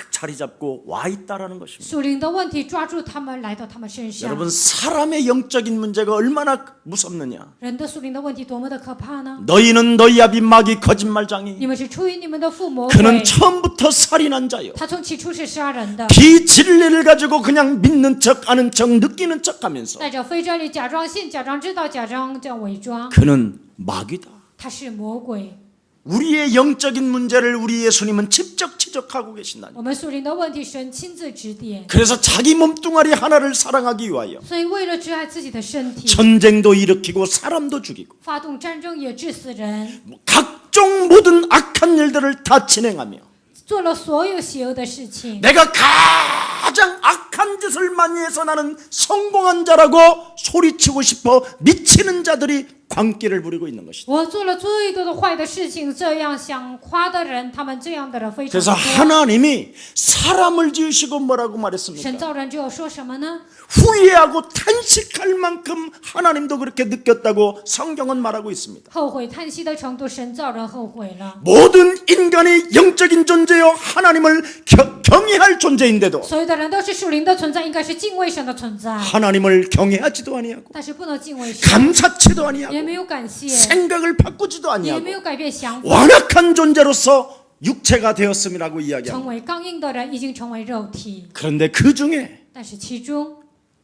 자리 잡고 와 있다라는 것입니다. 属灵的问题抓住他们，来到他们身上。 여러분 사람의 영적인 문제가 얼마나 무섭느냐? 人的属灵的问题多么的可怕呢？ 너희는 너희 아비 마귀 거짓말장이 你们是出于你们的父魔 그는 鬼， 처음부터 살인한 자요. 他从起初是杀人的， 비진리를 가지고 그냥 믿는 척 아는 척 느끼는 척하면서 带着非真理，假装信，假装知道，假装这样伪装， 그는 마귀다. 他是魔鬼。 우리의 영적인 문제를 우리 예수님은 직접 지적하고 계신다니. 我们属灵的问题，神亲自指点。 그래서 자기 몸뚱아리 하나를 사랑하기 위하여 所以为了挚爱自己的身体， 전쟁도 일으키고 사람도 죽이고 发动战争也致死人， 각종 모든 악한 일들을 다 진행하며 做了所有邪恶的事情。 내가 가장 악한 짓을 많이 해서 나는 성공한 자라고 소리치고 싶어 미치는 자들이 광기를 부리고 있는 것이다. 我做了最多的坏的事情，这样想夸的人，他们这样的人非常 그래서 多。 하나님이 사람을 지으시고 뭐라고 말했습니까? 神造人之后说什么呢？ 후회하고 탄식할 만큼 하나님도 그렇게 느꼈다고 성경은 말하고 있습니다. 后悔叹息的程度，神造人后悔了。 모든 인간이 영적인 존재요 하나님을 경외할 존재인데도 所有的人都是属灵的存在，应该是敬畏神的存在， 하나님을 경외하지도 아니하고 但是不能敬畏神， 감사치도 아니하고 也没有感谢， 생각을 바꾸지도 也 아니하고 没有改变想法， 완악한 존재로서 육체가 되었음이라고 이야기합니다. 成为刚硬的人，已经成为肉体。 그런데 그 중에 但是其中，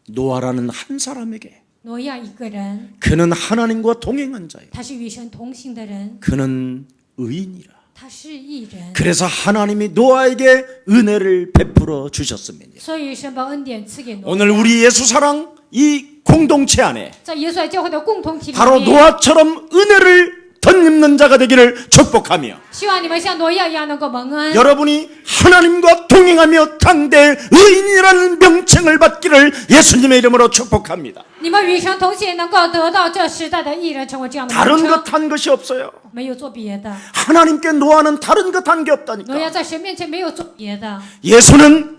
노아라는 한 사람에게 挪亚一个人， 그는 하나님과 동행한 자요. 他是与神同行的人， 그는 의인이라. 他是义人， 그래서 하나님이 노아에게 은혜를 베풀어 주셨습니다. 所以神把恩典赐给挪 오늘 亚。 우리 예수사랑 이 공동체 안에 在耶稣爱教会的共同体里 바로 面， 노아처럼 은혜를 덧입는 자가 되기를 축복하며 希望你们像挪亚一样能够蒙恩。 여러분이 하나님과 동행하며 당대의 의인이라는 명칭을 받기를 예수님의 이름으로 축복합니다. 你们与神同行，能够得到这时代的艺人，成为这样的名 다른 称。 것 한 것이 없어요. 没有做别的， 하나님께 노아는 다른 것 한 게 挪亚 없다니까. 在神面前没有做别的。 예수는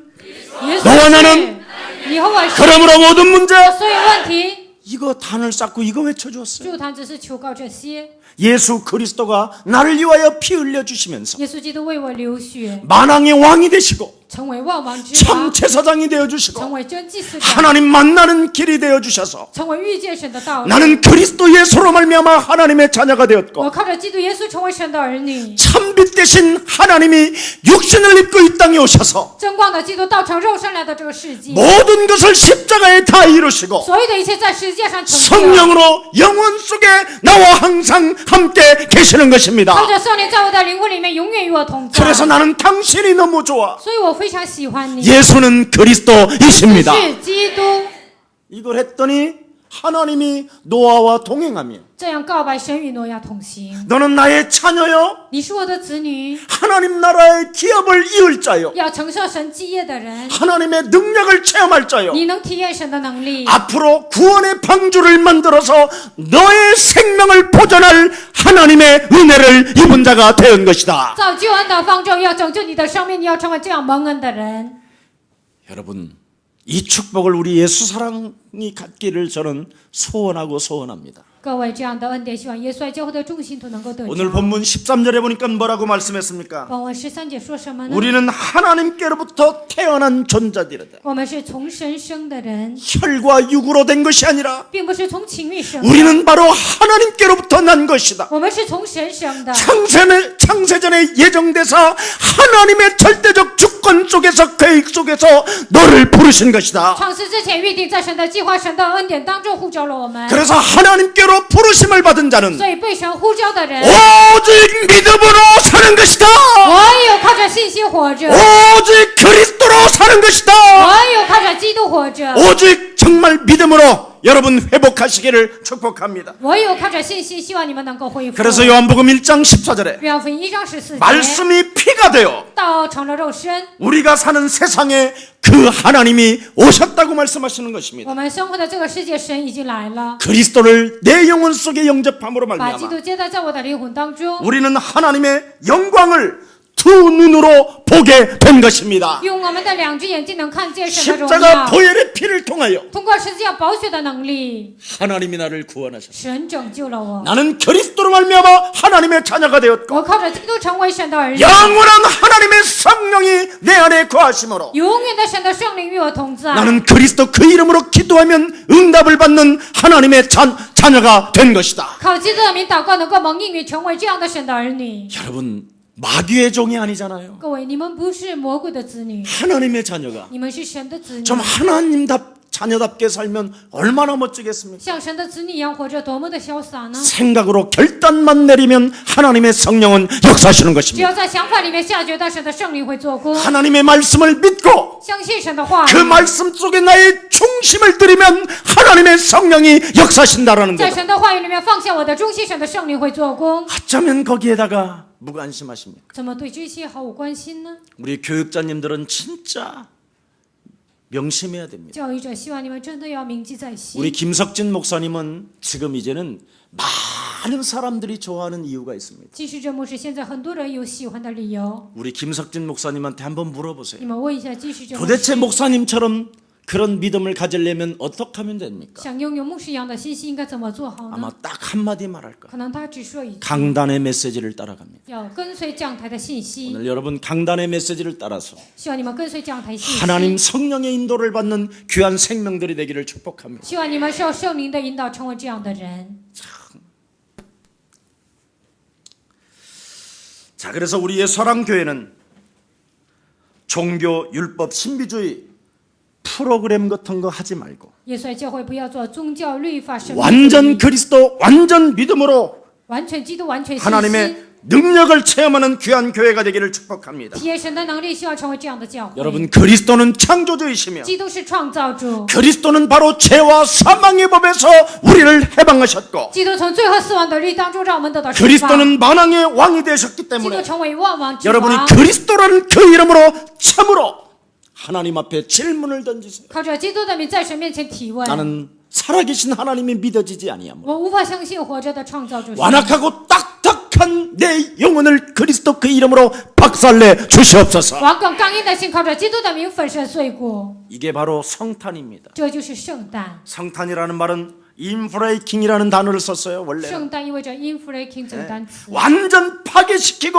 耶稣 挪亚 是 나는 以后我是 그러므로 모든 문제 所有问题， 이거 단을 쌓고 이거 외쳐주었어요. 祝坛只是求告这些， 예수 그리스도가 나를 위하여 피 흘려주시면서 耶稣基督为我流血， 만왕의 왕이 되시고 成为万王之 참 王， 제사장이 成 되어주시고 为真祭司长， 하나님 만나는 길이 되어주셔서 成为遇见神的道路。 나는 그리스도 예수로 말미암아 하나님의 자녀가 되었고 我靠着基督耶稣成为神的儿女， 참빛 대신 하나님이 육신을 입고 이 땅에 오셔서 真光的基督道成肉身来到这个世界， 모든 것을 십자가에 다 이루시고 所有的一切在十字架上成就。 성령으로 영혼 속에 나와 항상 함께 계시는 것입니다. 靠着圣灵在我的灵魂里面永远与我同在， 그래서 나는 당신이 너무 좋아. 所以我非常喜欢你。 예수는 그리스도이십니다. 是基督， 이걸 했더니 하나님이 노아와 동행하며 这样告白神与挪亚同行。 너는 나의 자녀요 你是我的子女， 하나님 나라의 기업을 이을 자요 要承受神基业的人， 하나님의 능력을 체험할 자요 你能体验神的能力。 앞으로 구원의 방주를 만들어서 너의 생명을 보존할 하나님의 은혜를 입은 자가 된 것이다. 造救恩的方舟，要拯救你的生命，你要成为这样蒙恩的人。 여러분 이 축복을 우리 예수 사랑이 갖기를 저는 소원하고 소원합니다. 各位，这样的恩典，希望耶稣爱教会的众信徒能够得 오늘 着。 본문 13절에 보니까 뭐라고 말씀했습니까? 本文13节说什么呢？ 우리는 하나님께로부터 태어난 존재들이다. 我们是从神生的人， 혈과 육으로 된 것이 아니라 并不是从情欲生的。 우리는 바로 하나님께로부터 난 것이다. 我们是从神生的。 창세전에 예정돼서 하나님의 절대적 주권 속에서 계획 속에서 너를 부르신 것이다. 创世之前预定，在神的计划、神的恩典当中呼召了我们。 그래서 하나님께로 부르심을 받은 자는 所以被神呼召的人， 오직 믿음으로 사는 것이다. 唯有靠着信心活着， 오직 그리스도로 사는 것이다. 唯有靠着基督活着， 오직 정말 믿음으로 여러분 회복하시기를 축복합니다. 唯有靠着信心，希望你们能够恢复。 그래서 요한복음 1장 14절에 约翰福音1章14节， 말씀이 피가 되어 道成了肉身， 우리가 사는 세상에 그 하나님이 오셨다고 말씀하시는 것입니다. 我们生活的这个世界，神已经来了， 그리스도를 내 영혼 속에 영접함으로 把基 말미암아 督接待在我的灵魂当中， 우리는 하나님의 영광을 두 눈으로 보게 된 것입니다. 用我们的两只眼睛能看见神的荣 십자가 耀。 보혈의 피를 통하여 通过十字架宝血的能力， 하나님이 나를 구원하셨다. 神拯救了我。 나는 그리스도로 말미암아 하나님의 자녀가 되었고 我靠着基督成为神的儿女， 영원한 하나님의 성령이 내 안에 거하심으로 永远的神的圣灵与我同在。 나는 그리스도 그 이름으로 기도하면 응답을 받는 하나님의 자녀가 된 것이다. 靠基督的名祷告，能够蒙应允，成为这样的神的儿女。 여러분 마귀의 종이 아니잖아요. 各位，你们不是魔鬼的子女， 하나님의 자녀가 你们是神的子女。 좀 하나님답 자녀답게 살면 얼마나 멋지겠습니까? 像神的子女一样活着，多么的潇洒呢？ 생각으로 결단만 내리면 하나님의 성령은 역사하시는 只 것입니다. 要在想法里面下决断，神的圣灵会做工。 하나님의 말씀을 믿고 相信神的话 그 语， 말씀 속에 나의 중심을 들이면 하나님의 성령이 역사하신다라는 在 거죠. 神的话语里面放下我的中心，神的圣灵会做工。 어쩌면 거기에다가 무관심하십니까? 怎么对这些毫无关心呢？ 우리 교육자님들은 진짜 명심해야 됩니다. 教育者希望你们真的要铭记在心。 우리 김석진 목사님은 지금 이제는 많은 사람들이 좋아하는 이유가 있습니다. 继续这牧师，现在很多人有喜欢的理由。 우리 김석진 목사님한테 한번 물어보세요. 你们问一下，继续这牧 도대체 师， 목사님처럼 그런 믿음을 가지려면 어떻게 하면 됩니까? 想拥有牧师一样的信心，应该怎么做好 아마 呢？ 딱 한마디 말할 거예요. 可能他只说一句， 강단의 메시지를 따라갑니다. 要跟随讲台的信息。 오늘 여러분 강단의 메시지를 따라서 希望你们跟随讲台信 하나님 息。 성령의 인도를 받는 귀한 생명들이 되기를 축복합니다. 希望你们受圣灵的引导，成为这样的人。 자, 그래서 우리의 사랑교회는 종교, 율법, 신비주의 프로그램 같은 거 하지 말고 耶稣爱教会不要做宗教律法神秘主义 완전 그리스도, 완전 믿음으로 完全基督，完全信 하나님의 心， 능력을 체험하는 귀한 교회가 되기를 축복합니다. 体验神的能力，希望成为这样的教会。 여러분 그리스도는 창조주이시며 基督是创造主， 그리스도는 바로 죄와 사망의 법에서 우리를 해방하셨고 基督从罪和死亡的律当中让我们得到释放。 그리스도는 만왕의 왕이 되셨기 基督 때문에 成为万王之 여러분이 王。 그리스도라는 그 이름으로 참으로 하나님 앞에 질문을 던지세요. 靠着基督的名，在神面前提问。 나는 살아계신 하나님이 믿어지지 아니하며 我无法相信活着的创造主神。 완악하고 딱딱한 내 영혼을 그리스도 그 이름으로 박살내 주시옵소서. 王更刚硬的心，靠着基督的名粉身碎骨。 이게 바로 성탄입니다. 这就是圣诞。 성탄이라는 말은 인프레이킹이라는 단어를 썼어요. 원래 圣诞意味着 inflating 这个单词， 완전 파괴시키고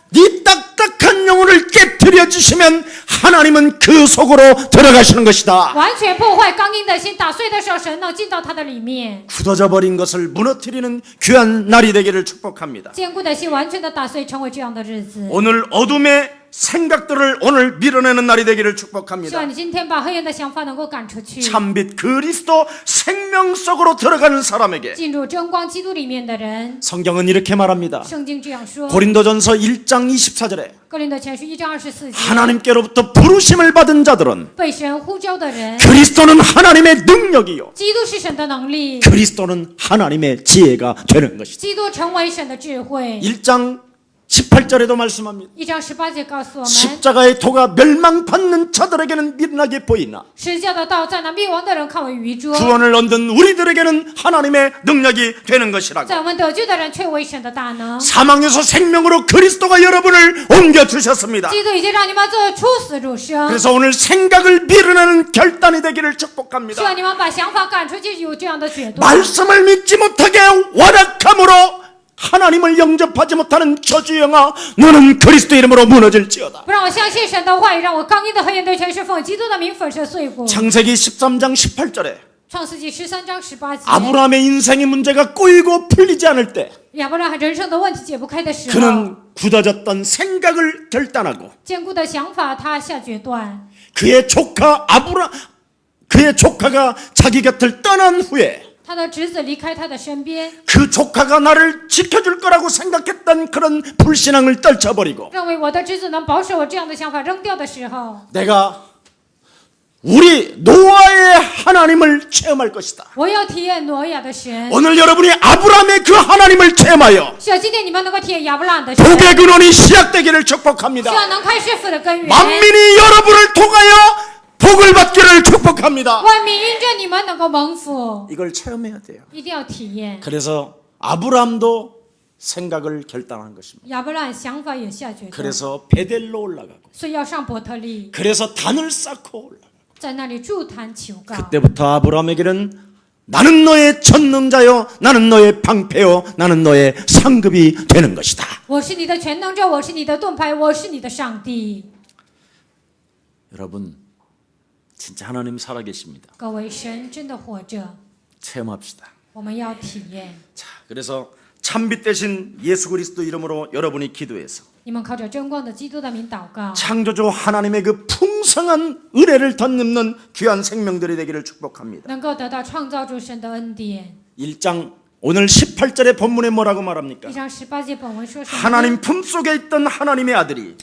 네 딱딱한 영혼을 깨뜨려 주시면 하나님은 그 속으로 들어가시는 것이다. 完全破坏刚硬的心，打碎的时候，神能进到他的里面。 굳어져 버린 것을 무너뜨리는 귀한 날이 되기를 축복합니다. 坚固的心完全的打碎，成为这样的日子。 오늘 어둠의 생각들을 오늘 밀어내는 날이 되기를 希 축복합니다. 望你今天把黑暗的想法能够赶出去， 참빛 그리스도 생명 속으로 들어가는 사람에게 进入真光基督里面的人。 성경은 이렇게 말합니다. 圣经这样说， 고린도전서 1장 24절에 哥林多前书1章24节， 하나님께로부터 부르심을 받은 자들은 被神呼召的人， 그리스도는 하나님의 능력이요 基督是神的能力， 그리스도는 하나님의 지혜가 되는 것이다. 基督成为神的智慧。 1장 18절에도 말씀합니다. 1章18节告诉我们， 십자가의 도가 멸망받는 자들에게는 미련하게 보이나 十字架的道在那灭亡的人看为愚拙， 구원을 얻는 우리들에게는 하나님의 능력이 되는 것이라고. 在我们得救的人却为神的大能。 사망에서 생명으로 그리스도가 여러분을 옮겨주셨습니다. 基督已经让你们做出死入生， 그래서 오늘 생각을 밀어내는 결단이 되기를 希 축복합니다. 望你们把想法赶出去，有这样的决断。 말씀을 믿지 못하게 완악함으로 하나님을 영접하지 못하는 저주 영아 너는 그리스도 이름으로 무너질지어다. 不让我相信神的话语，让我刚硬的黑暗对全是奉基督的名粉饰碎骨。 창세기 13장 18절에 创世纪13章18节， 아브라함의 인생의 문제가 꼬이고 풀리지 않을 때 亚伯拉罕人生的问题解不开的时候， 그는 굳어졌던 생각을 결단하고 坚固的想法他下决断。 그의 조카가 자기 곁을 떠난 후에 他的侄子离开他的身边， 그 조카가 나를 지켜줄 거라고 생각했던 그런 불신앙을 떨쳐버리고 认为我的侄子能保守我这样的想法扔掉的时候， 내가 우리 노아의 하나님을 체험할 것이다. 我要体验挪亚的神。 오늘 여러분이 아브라함의 그 하나님을 체험하여 希望今天你们能够体验亚伯拉罕的神， 복의 근원이 시작되기를 希 축복합니다. 望能开始富的根源。 만민이 여러분을 통하여 복을 받기를 축복합니다. 万民因着你们能够蒙福， 이걸 체험해야 돼요. 一定要体验。 그래서 아브라함도 생각을 결단한 것입니다. 亚伯拉罕想法也下决断， 그래서 베델로 올라가고 所以要上伯特利， 그래서 단을 쌓고 올라가고 在那里筑坛求告。 그때부터 아브라함에게는 나는 너의 전능자요 나는 너의 방패요 나는 너의 상급이 되는 것이다. 我是你的全能者，我是你的盾牌，我是你的上帝。 여러분 진짜 하나님 살아계십니다. 各位，神真的活着， 체험합시다. 我们要体验。 자, 그래서 참빛 대신 예수 그리스도 이름으로 여러분이 기도해서 你们靠着真光的基督的名祷告， 창조주 하나님의 그 풍성한 은혜를 덧입는 귀한 생명들이 되기를 축복합니다. 能够得到创造主神的恩典。 1장 오늘 18절의 본문에 뭐라고 말합니까? 1章18节本文说什么呢？ 하나님 품속에 있던 하나님의 아들이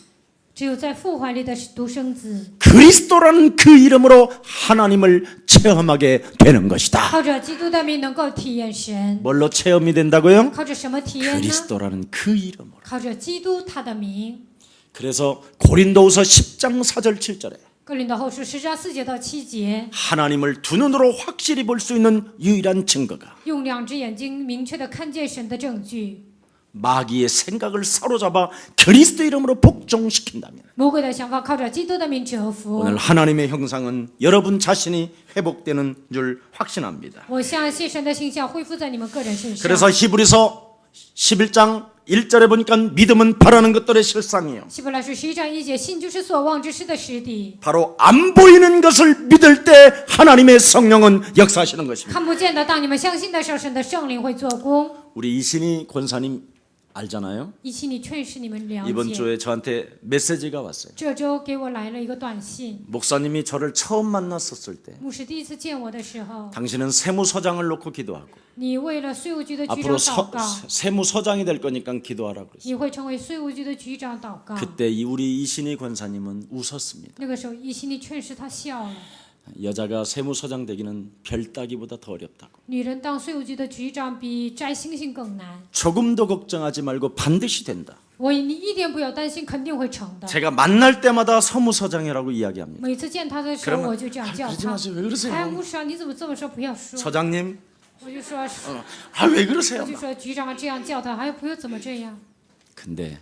只有在父怀里的独生子， 그리스도라는 그 이름으로 하나님을 체험하게 되는 것이다. 靠着基督的名能够体验神。 뭘로 체험이 된다고요? 靠着什么体验呢？ 그리스도라는 그 이름으로. 靠着基督他的名。 그래서 고린도후서 10장 4절 7절에 哥林多后书10章4节到7节， 하나님을 두 눈으로 확실히 볼 수 있는 유일한 증거가 用2只眼睛明确的看见神的证据。 마귀의 생각을 사로잡아 그리스도 이름으로 복종시킨다면 魔鬼的想法靠着基督的名折服。 오늘 하나님의 형상은 여러분 자신이 회복되는 줄 확신합니다. 我相信神的形象恢复在你们个人身上。 그래서 히브리서 11장 1절에 보니까 믿음은 바라는 것들의 실상이에요. 希伯来书11章1节，信就是所望之事的实底。 바로 안 보이는 것을 믿을 때 하나님의 성령은 역사하시는 것입니다. 看不见的，当你们相信的时候，神的圣灵会做工。 우리 이신희 권사님 알잖아요. 一起你劝示你们了 이번 解。 주에 저한테 메시지가 왔어요. 这周给我来了一个短信， 목사님이 저를 처음 만났었을 때 牧师第一次见我的时候， 당신은 세무서장을 놓고 기도하고 你为了税务局的局长 앞으로 祷告， 세무서장이 될 거니까 기도하라고 그랬어요. 你会成为税务局的局长祷告。 그때 우리 이신희 권사님은 웃었습니다. 那个时候，一心里劝示他笑了。 여자가 세무서장 되기는 별 따기보다 더 어렵다고. 女人当税务局的局长比摘星星更难。 조금도 걱정하지 말고 반드시 된다. 你一点不要担心，肯定会成的。 제가 만날 때마다 서무서장이라고 이야기합니다. 每次见他的时候，我就这样叫 그러지 他。 마세요. 왜 그러세요? 哎，牧师啊，你怎么这么说？不要说。 서장님, 我就说， 왜 그러세요? 我就说局长这样叫他，哎，不用怎么这样。 근데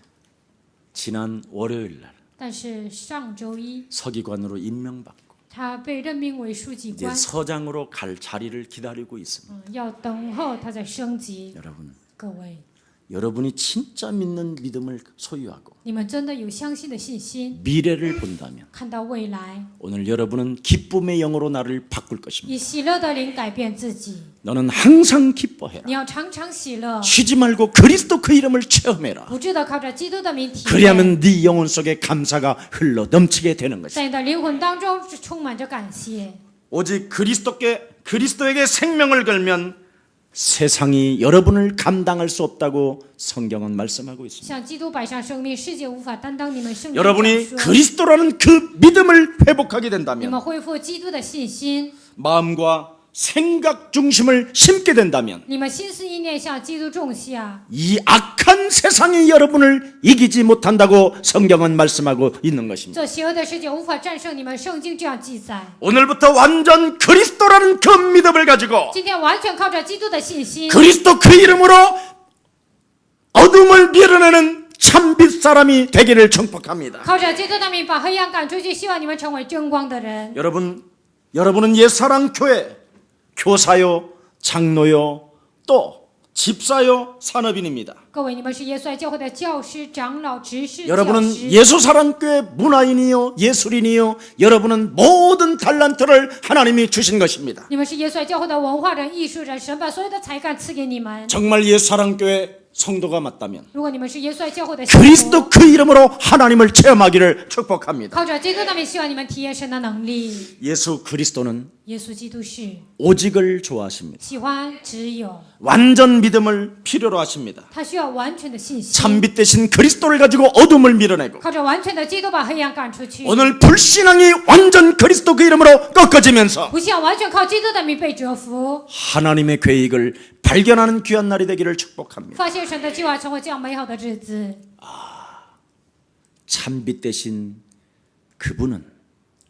지난 월요일 날 但是上周一， 서기관으로 임명받고 他被任命为书记 이제 官， 서장으로 갈 자리를 기다리고 있습니다. 要等候他在升级。 여러분, 各位， 여러분이 진짜 믿는 믿음을 소유하고 你们真的有相信的信心， 미래를 본다면 看到未来， 오늘 여러분은 기쁨의 영으로 나를 바꿀 것입니다. 以喜乐的灵改变自己。 너는 항상 기뻐해라. 你要常常喜乐， 쉬지 말고 그리스도 그 이름을 체험해라. 不住的靠着基督的名体验， 그리하면 네 영혼 속에 감사가 흘러 넘치게 되는 것이다. 在你的灵魂当中是充满着感谢。 오직 그리스도에게 생명을 걸면 세상이 여러분을 감당할 수 없다고 성경은 말씀하고 있습니다. 向基督摆上生命，世界无法担当你们生命。 여러분이 그리스도라는 그 믿음을 회복하게 你 된다면 们恢复基督的信心， 마음과 생각 중심을 심게 된다면 你们心思意念向基督种下， 이 악한 세상이 여러분을 이기지 못한다고 성경은 말씀하고 있는 것입니다. 这邪恶的世界无法战胜你们。圣经这样记载。 오늘부터 완전 그리스도라는 그 믿음을 가지고 今天完全靠着基督的信心， 그리스도 그 이름으로 어둠을 밀어내는 참빛 사람이 되기를 축복합니다. 靠着基督的名把黑暗赶出去。希望你们成为真光的人。 여러분은 옛사랑교회 교사요, 장로요, 또 집사요, 산업인입니다. 各位，你们是耶稣爱教会的教师、长老、执事、教 여러분은 师。 예수사랑교회 문화인이요, 예술인이요. 여러분은 모든 달란트를 하나님이 주신 것입니다. 你们是耶稣爱教会的文化人、艺术人，神把所有的才干赐给你们。 정말 예수사랑교회 성도가 맞다면 如果你们是耶稣爱教会的信徒， 그리스도 그 이름으로 하나님을 체험하기를 축복합니다. 靠着基督的名，希望你们体验神的能力。 예수 그리스도는 耶稣基督是 오직을 좋아하십니다. 喜欢只有， 완전 믿음을 필요로 하십니다. 他需要完全的信心， 참빛 대신 그리스도를 가지고 어둠을 밀어내고 靠着完全的基督把黑暗赶出去。 오늘 불신앙이 완전 그리스도 그 이름으로 꺾어지면서 不像完全靠基督的名被折服， 하나님의 계획을 발견하는 귀한 날이 되기를 축복합니다. 发现神的计划成为这样美好的日子。 참빛 대신 그분은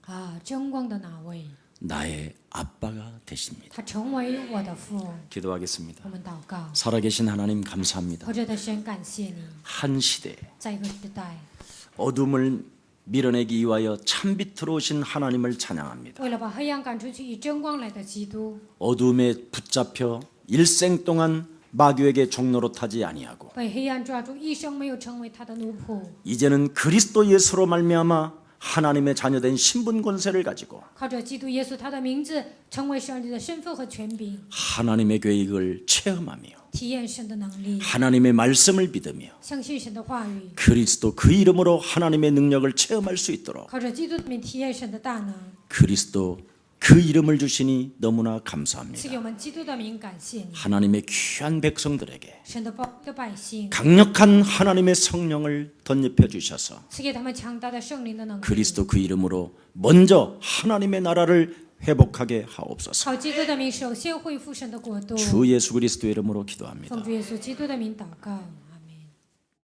啊，真光的那位， 나의 아빠가 되십니다. 他成为我的父。 기도하겠습니다. 我们祷告， 살아계신 하나님 감사합니다. 活着的神，感谢你， 한 시대 在一个时代， 어둠을 밀어내기 위하여 참빛으로 오신 하나님을 찬양합니다. 为了把黑暗赶出去，以真光来的基督， 어둠에 붙잡혀 일생 동안 마귀에게 종로로 타지 아니하고 被黑暗抓住，一生没有成为他的奴仆。 이제는 그리스도 예수로 말미암아 하나님의 자녀된 신분 권세를 가지고 靠着基督耶稣他的名字，成为上帝的身份和权柄， 하나님의 계획을 체험하며 体验神的能力， 하나님의 말씀을 믿으며 相信神的话语， 그리스도 그 이름으로 하나님의 능력을 체험할 수 있도록 靠着基督的名体验神的大能。 그리스도 그 이름을 주시니 너무나 赐 감사합니다. 给我们基督的名，感谢你， 하나님의 귀한 백성들에게 神的百姓， 강력한 하나님의 성령을 덧입혀 주셔서 赐给他们强大的圣灵的能力。 그리스도 그 이름으로 먼저 하나님의 나라를 회복하게 하옵소서. 靠基督的名，首先恢复神的国度。 주 예수 그리스도 이름으로 기도합니다. 奉主耶稣基督的名祷告。